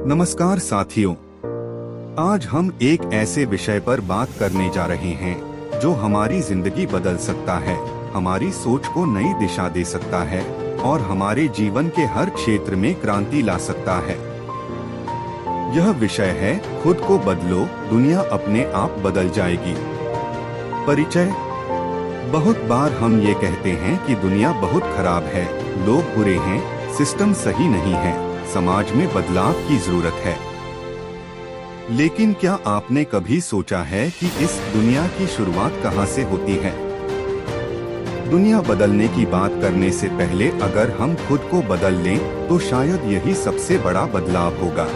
नमस्कार साथियों, आज हम एक ऐसे विषय पर बात करने जा रहे हैं जो हमारी जिंदगी बदल सकता है, हमारी सोच को नई दिशा दे सकता है और हमारे जीवन के हर क्षेत्र में क्रांति ला सकता है। यह विषय है खुद को बदलो, दुनिया अपने आप बदल जाएगी। परिचय। बहुत बार हम ये कहते हैं कि दुनिया बहुत खराब है, लोग बुरे हैं, सिस्टम सही नहीं है, समाज में बदलाव की जरूरत है। लेकिन क्या आपने कभी सोचा है कि इस दुनिया की शुरुआत कहाँ से होती है? दुनिया बदलने की बात करने से पहले अगर हम खुद को बदल लें तो शायद यही सबसे बड़ा बदलाव होगा।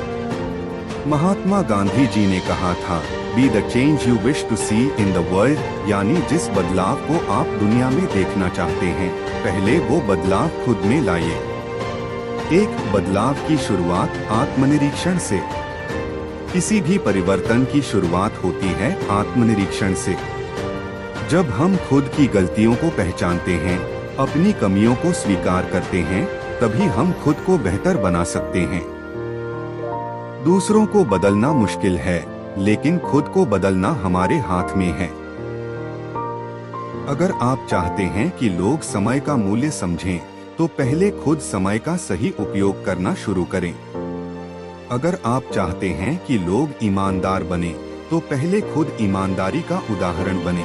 महात्मा गांधी जी ने कहा था, be the change you wish to see in the world, यानी जिस बदलाव को आप दुनिया में देखना चाहते हैं, पहले वो बदलाव खुद में लाइए। एक बदलाव की शुरुआत आत्मनिरीक्षण से। किसी भी परिवर्तन की शुरुआत होती है आत्मनिरीक्षण से। जब हम खुद की गलतियों को पहचानते हैं, अपनी कमियों को स्वीकार करते हैं, तभी हम खुद को बेहतर बना सकते हैं। दूसरों को बदलना मुश्किल है, लेकिन खुद को बदलना हमारे हाथ में है। अगर आप चाहते हैं कि लोग समय का मूल्य समझें, तो पहले खुद समय का सही उपयोग करना शुरू करें। अगर आप चाहते हैं कि लोग ईमानदार बने, तो पहले खुद ईमानदारी का उदाहरण बने।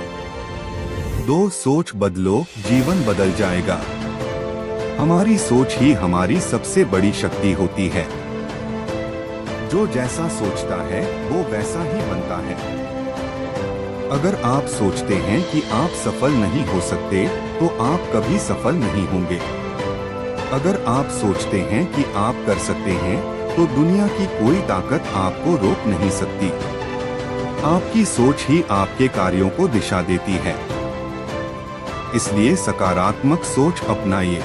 2. सोच बदलो, जीवन बदल जाएगा। हमारी सोच ही हमारी सबसे बड़ी शक्ति होती है। जो जैसा सोचता है वो वैसा ही बनता है। अगर आप सोचते हैं कि आप सफल नहीं हो सकते, तो आप कभी सफल नहीं होंगे। अगर आप सोचते हैं कि आप कर सकते हैं, तो दुनिया की कोई ताकत आपको रोक नहीं सकती। आपकी सोच ही आपके कार्यों को दिशा देती है। इसलिए सकारात्मक सोच अपनाइए।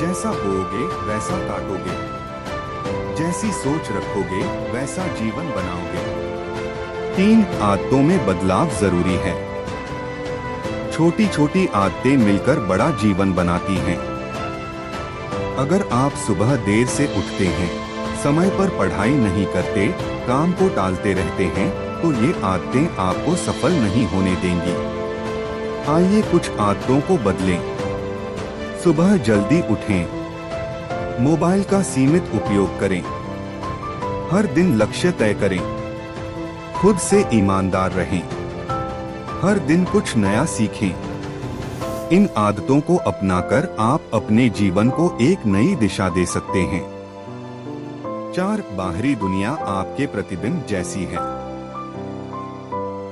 जैसा बोओगे वैसा काटोगे, जैसी सोच रखोगे वैसा जीवन बनाओगे। 3. आदतों में बदलाव जरूरी है। छोटी छोटी आदतें मिलकर बड़ा जीवन बनाती हैं। अगर आप सुबह देर से उठते हैं, समय पर पढ़ाई नहीं करते, काम को टालते रहते हैं, तो ये आदतें आपको सफल नहीं होने देंगी। आइए कुछ आदतों को बदलें। सुबह जल्दी उठें। मोबाइल का सीमित उपयोग करें। हर दिन लक्ष्य तय करें। खुद से ईमानदार रहें। हर दिन कुछ नया सीखें। इन आदतों को अपनाकर आप अपने जीवन को एक नई दिशा दे सकते हैं। 4. बाहरी दुनिया आपके प्रतिबिंब जैसी है।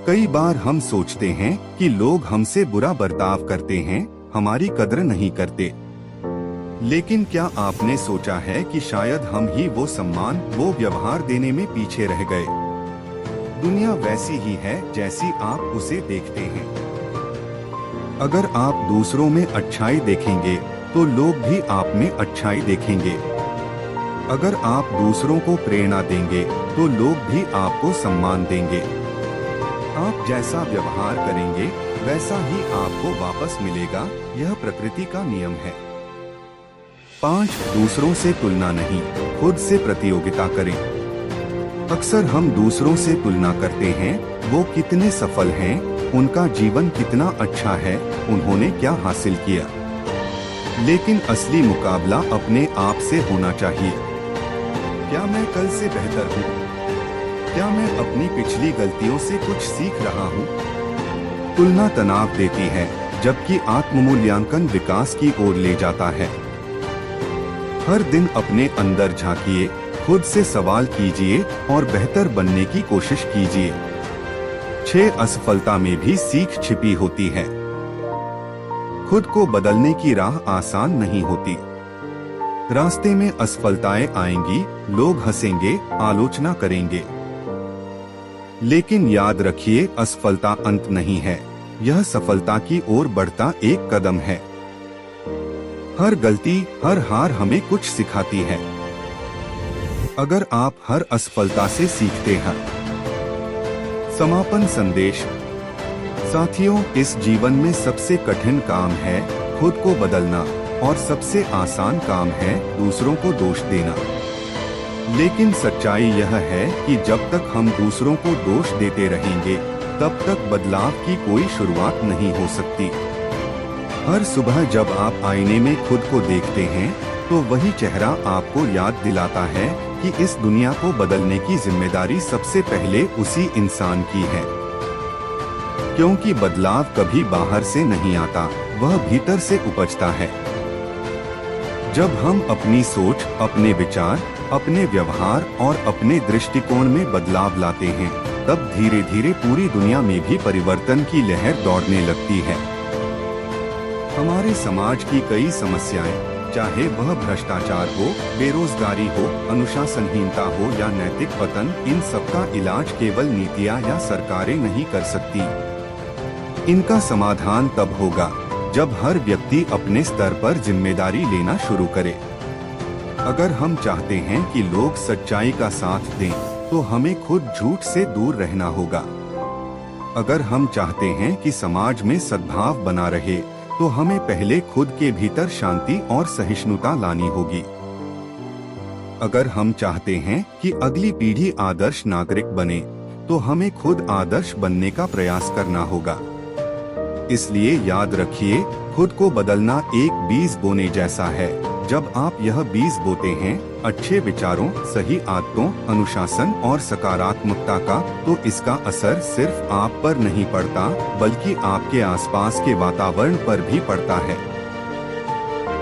कई बार हम सोचते हैं कि लोग हमसे बुरा बर्ताव करते हैं, हमारी कद्र नहीं करते। लेकिन क्या आपने सोचा है कि शायद हम ही वो सम्मान, वो व्यवहार देने में पीछे रह गए? दुनिया वैसी ही है जैसी आप उसे देखते हैं। अगर आप दूसरों में अच्छाई देखेंगे, तो लोग भी आप में अच्छाई देखेंगे। अगर आप दूसरों को प्रेरणा देंगे, तो लोग भी आपको सम्मान देंगे। आप जैसा व्यवहार करेंगे, वैसा ही आपको वापस मिलेगा। यह प्रकृति का नियम है। 5. दूसरों से तुलना नहीं, खुद से प्रतियोगिता करें। अक्सर हम दूसरों से तुलना करते हैं, वो कितने सफल हैं, उनका जीवन कितना अच्छा है, उन्होंने क्या हासिल किया। लेकिन असली मुकाबला अपने आप से होना चाहिए। क्या मैं कल से बेहतर हूँ? क्या मैं अपनी पिछली गलतियों से कुछ सीख रहा हूँ? तुलना तनाव देती है, जबकि आत्ममूल्यांकन विकास की ओर ले जाता है। हर दिन अपने अंदर झांकिए, खुद से सवाल कीजिए और बेहतर बनने की कोशिश कीजिए। 6. असफलता में भी सीख छिपी होती है। खुद को बदलने की राह आसान नहीं होती। रास्ते में असफलताएं आएंगी, लोग हंसेंगे, आलोचना करेंगे। लेकिन याद रखिए, असफलता अंत नहीं है, यह सफलता की ओर बढ़ता एक कदम है। हर गलती, हर हार हमें कुछ सिखाती है। अगर आप हर असफलता से सीखते हैं। समापन संदेश। साथियों, इस जीवन में सबसे कठिन काम है खुद को बदलना और सबसे आसान काम है दूसरों को दोष देना। लेकिन सच्चाई यह है कि जब तक हम दूसरों को दोष देते रहेंगे, तब तक बदलाव की कोई शुरुआत नहीं हो सकती। हर सुबह जब आप आईने में खुद को देखते हैं, तो वही चेहरा आपको याद दिलाता है कि इस दुनिया को बदलने की जिम्मेदारी सबसे पहले उसी इंसान की है। क्योंकि बदलाव कभी बाहर से नहीं आता, वह भीतर से उपजता है। जब हम अपनी सोच, अपने विचार, अपने व्यवहार और अपने दृष्टिकोण में बदलाव लाते हैं, तब धीरे धीरे पूरी दुनिया में भी परिवर्तन की लहर दौड़ने लगती है। हमारे समाज की कई समस्याएं, चाहे वह भ्रष्टाचार हो, बेरोजगारी हो, अनुशासनहीनता हो या नैतिक पतन, इन सबका इलाज केवल नीतियां या सरकारें नहीं कर सकती। इनका समाधान तब होगा जब हर व्यक्ति अपने स्तर पर जिम्मेदारी लेना शुरू करे। अगर हम चाहते हैं कि लोग सच्चाई का साथ दें, तो हमें खुद झूठ से दूर रहना होगा। अगर हम चाहते हैं कि समाज में सद्भाव बना रहे, तो हमें पहले खुद के भीतर शांति और सहिष्णुता लानी होगी। अगर हम चाहते हैं कि अगली पीढ़ी आदर्श नागरिक बने, तो हमें खुद आदर्श बनने का प्रयास करना होगा। इसलिए याद रखिए, खुद को बदलना एक बीज बोने जैसा है। जब आप यह बीज बोते हैं, अच्छे विचारों, सही आदतों, अनुशासन और सकारात्मकता का, तो इसका असर सिर्फ आप पर नहीं पड़ता, बल्कि आपके आसपास के वातावरण पर भी पड़ता है।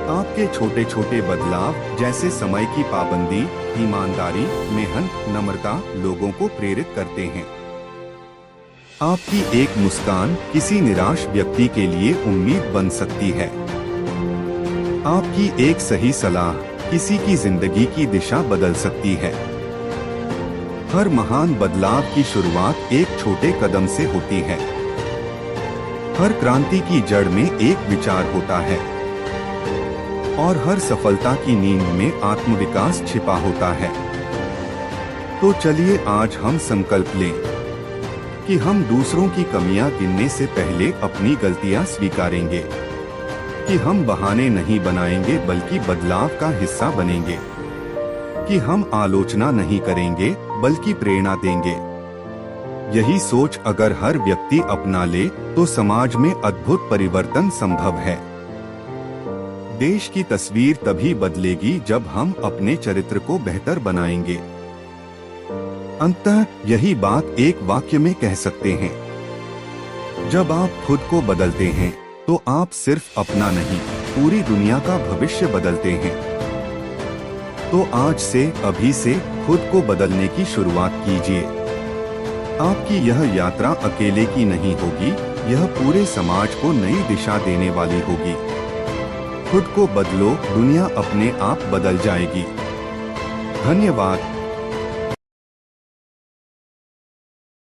आपके छोटे छोटे बदलाव, जैसे समय की पाबंदी, ईमानदारी, मेहनत, नम्रता, लोगों को प्रेरित करते हैं। आपकी एक मुस्कान किसी निराश व्यक्ति के लिए उम्मीद बन सकती है। आपकी एक सही सलाह किसी की जिंदगी की दिशा बदल सकती है। हर महान बदलाव की शुरुआत एक छोटे कदम से होती है। हर क्रांति की जड़ में एक विचार होता है और हर सफलता की नींव में आत्मविकास छिपा होता है। तो चलिए आज हम संकल्प लें कि हम दूसरों की कमियां गिनने से पहले अपनी गलतियां स्वीकारेंगे, कि हम बहाने नहीं बनाएंगे बल्कि बदलाव का हिस्सा बनेंगे, कि हम आलोचना नहीं करेंगे बल्कि प्रेरणा देंगे। यही सोच अगर हर व्यक्ति अपना ले, तो समाज में अद्भुत परिवर्तन संभव है। देश की तस्वीर तभी बदलेगी जब हम अपने चरित्र को बेहतर बनाएंगे। अंततः यही बात एक वाक्य में कह सकते हैं, जब आप खुद को बदलते हैं, तो आप सिर्फ अपना नहीं, पूरी दुनिया का भविष्य बदलते हैं। तो आज से, अभी से खुद को बदलने की शुरुआत कीजिए। आपकी यह यात्रा अकेले की नहीं होगी, यह पूरे समाज को नई दिशा देने वाली होगी। खुद को बदलो, दुनिया अपने आप बदल जाएगी। धन्यवाद।